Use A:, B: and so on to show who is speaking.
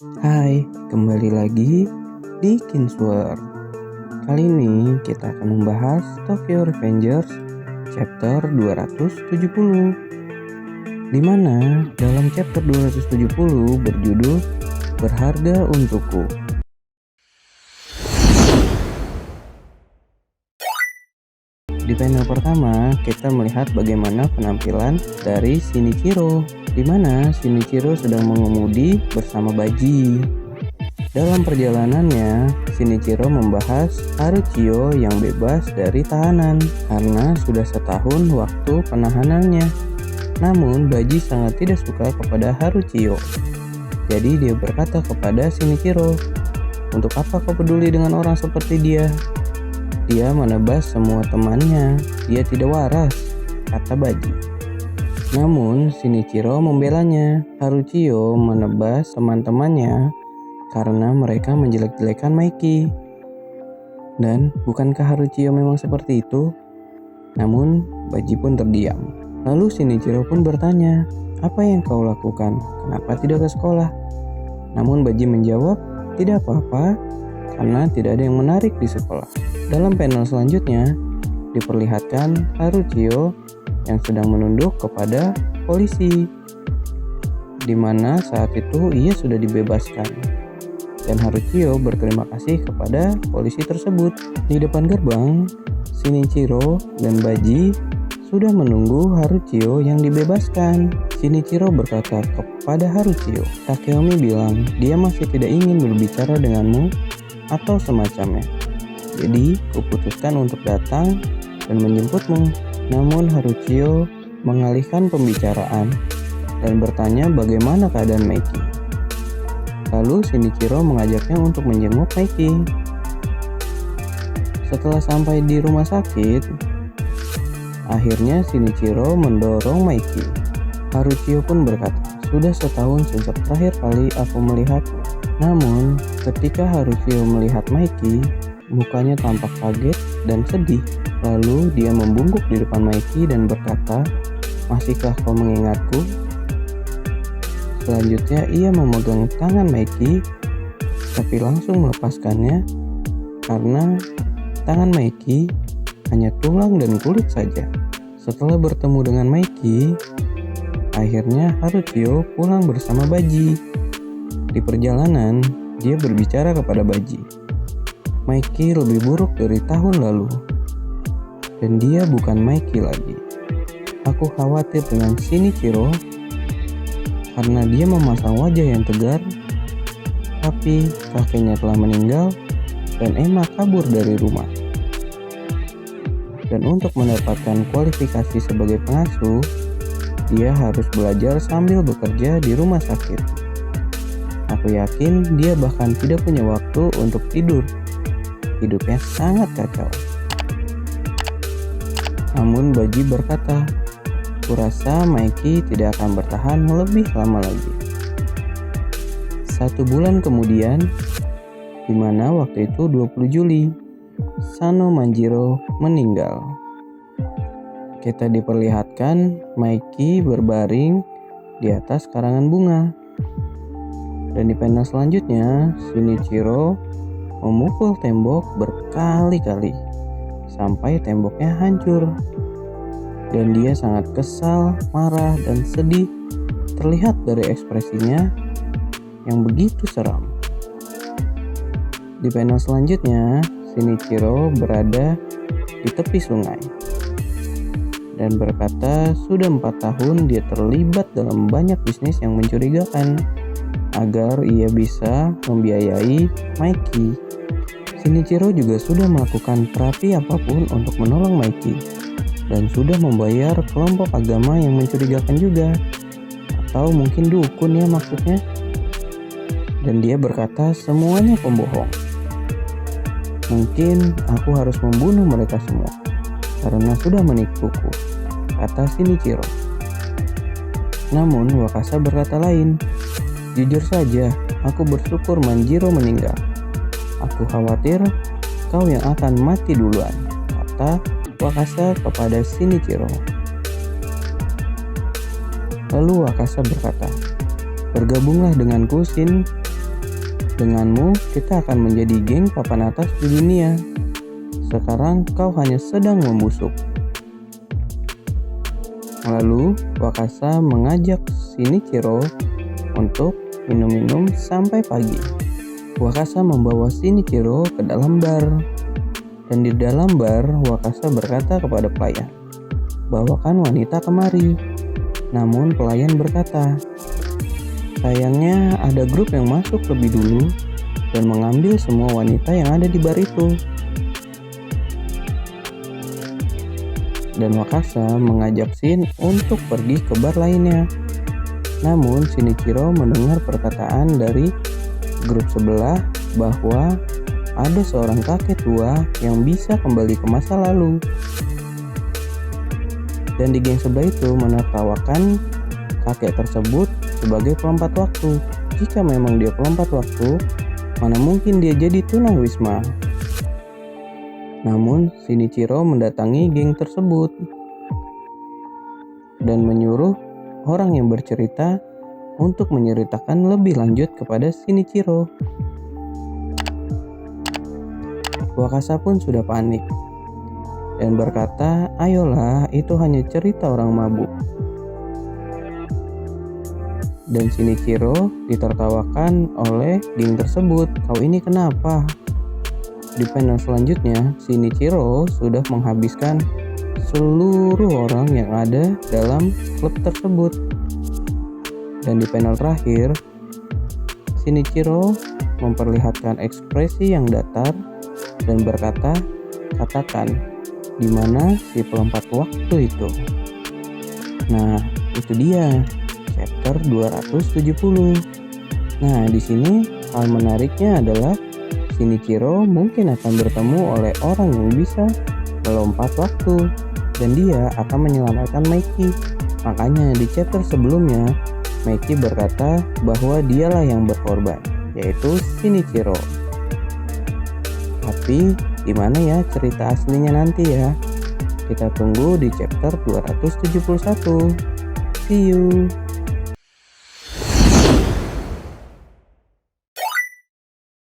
A: Hai, kembali lagi di Kinsworld. Kali ini kita akan membahas Tokyo Revengers chapter 270. Di mana dalam chapter 270 berjudul Berharga Untukku. Di panel pertama, kita melihat bagaimana penampilan dari Shinichiro, di mana Shinichiro sedang mengemudi bersama Baji. Dalam perjalanannya, Shinichiro membahas Haruchiyo yang bebas dari tahanan karena sudah setahun waktu penahanannya. Namun, Baji sangat tidak suka kepada Haruchiyo. Jadi dia berkata kepada Shinichiro, "Untuk apa kau peduli dengan orang seperti dia? Dia menebas semua temannya, dia tidak waras," kata Baji. Namun Shinichiro membelanya. Haruchiyo menebas teman-temannya karena mereka menjelek-jelekan Maiki. Dan bukankah Haruchiyo memang seperti itu? Namun Baji pun terdiam. Lalu Shinichiro pun bertanya, "Apa yang kau lakukan? Kenapa tidak ke sekolah?" Namun Baji menjawab, "Tidak apa-apa, karena tidak ada yang menarik di sekolah." Dalam panel selanjutnya, diperlihatkan Haruchiyo yang sedang menunduk kepada polisi, di mana saat itu ia sudah dibebaskan. Dan Haruchiyo berterima kasih kepada polisi tersebut. Di depan gerbang, Shinichiro dan Baji sudah menunggu Haruchiyo yang dibebaskan. Shinichiro berkata kepada Haruchiyo, "Takeomi bilang dia masih tidak ingin berbicara denganmu atau semacamnya. Jadi, kuputuskan untuk datang dan menjemputmu." Namun Haruchiyo mengalihkan pembicaraan dan bertanya bagaimana keadaan Maiki. Lalu Shinichiro mengajaknya untuk menjenguk Maiki. Setelah sampai di rumah sakit, akhirnya Shinichiro mendorong Maiki. Haruchiyo pun berkata, "Sudah setahun sejak terakhir kali aku melihatmu." Namun, ketika Haruchiyo melihat Maiki, mukanya tampak kaget dan sedih. Lalu dia membungkuk di depan Maiki dan berkata, "Masihkah kau mengingatku?" Selanjutnya ia memegang tangan Maiki, tapi langsung melepaskannya karena tangan Maiki hanya tulang dan kulit saja. Setelah bertemu dengan Maiki, akhirnya Haruchiyo pulang bersama Baji. Di perjalanan, dia berbicara kepada Baji. Maiki lebih buruk dari tahun lalu, dan dia bukan Maiki lagi. Aku khawatir dengan Shinichiro karena dia memasang wajah yang tegar, tapi kakeknya telah meninggal dan Emma kabur dari rumah. Dan untuk mendapatkan kualifikasi sebagai pengasuh, dia harus belajar sambil bekerja di rumah sakit. Aku yakin dia bahkan tidak punya waktu untuk tidur. Hidupnya sangat kacau. Namun Baji berkata, "Kurasa Maiki tidak akan bertahan lebih lama lagi." 1 bulan kemudian, di mana waktu itu 20 Juli, Sano Manjiro meninggal. Kita diperlihatkan Maiki berbaring di atas karangan bunga. Dan di panel selanjutnya, Shinichiro memukul tembok berkali-kali sampai temboknya hancur. Dan dia sangat kesal, marah, dan sedih, terlihat dari ekspresinya yang begitu seram. Di panel selanjutnya, Shinichiro berada di tepi sungai dan berkata sudah 4 tahun dia terlibat dalam banyak bisnis yang mencurigakan agar ia bisa membiayai Maiki. Shinichiro juga sudah melakukan terapi apapun untuk menolong Maiki dan sudah membayar kelompok agama yang mencurigakan juga, atau mungkin dukun ya maksudnya. Dan dia berkata semuanya pembohong. "Mungkin aku harus membunuh mereka semua karena sudah menipuku," kata Shinichiro. Namun Wakasa berkata lain, "Jujur saja, aku bersyukur Manjiro meninggal. Aku khawatir kau yang akan mati duluan," kata Wakasa kepada Shinichiro. Lalu Wakasa berkata, "Bergabunglah denganku, Shin. Denganmu, kita akan menjadi geng papan atas di dunia. Sekarang kau hanya sedang membusuk. Lalu, Wakasa mengajak Shinichiro untuk minum-minum sampai pagi. Wakasa membawa Shinichiro ke dalam bar. Dan di dalam bar, Wakasa berkata kepada pelayan, "Bawakan wanita kemari." Namun pelayan berkata, "Sayangnya ada grup yang masuk lebih dulu dan mengambil semua wanita yang ada di bar itu." Dan Wakasa mengajak Shin untuk pergi ke bar lainnya. Namun Shinichiro mendengar perkataan dari grup sebelah bahwa ada seorang kakek tua yang bisa kembali ke masa lalu. Dan di geng sebelah itu menertawakan kakek tersebut sebagai pelompat waktu. Jika memang dia pelompat waktu, mana mungkin dia jadi tunawisma. Namun Shinichiro mendatangi geng tersebut dan menyuruh orang yang bercerita untuk menceritakan lebih lanjut kepada Shinichiro. Wakasa pun sudah panik dan berkata, "Ayolah, itu hanya cerita orang mabuk." Dan Shinichiro ditertawakan oleh geng tersebut. "Kau ini kenapa?" Di panel selanjutnya, Shinichiro sudah menghabiskan seluruh orang yang ada dalam klub tersebut. Dan di panel terakhir, Shinichiro memperlihatkan ekspresi yang datar dan berkata, "Katakan, di mana si pelompat waktu itu?" Nah, itu dia chapter 270. Nah, di sini hal menariknya adalah Shinichiro mungkin akan bertemu oleh orang yang bisa melompat waktu dan dia akan menyelamatkan Meki. Makanya di chapter sebelumnya Meki berkata bahwa dialah yang berkorban, yaitu Shinichiro. Tapi gimana ya cerita aslinya nanti ya? Kita tunggu di chapter 271. See you.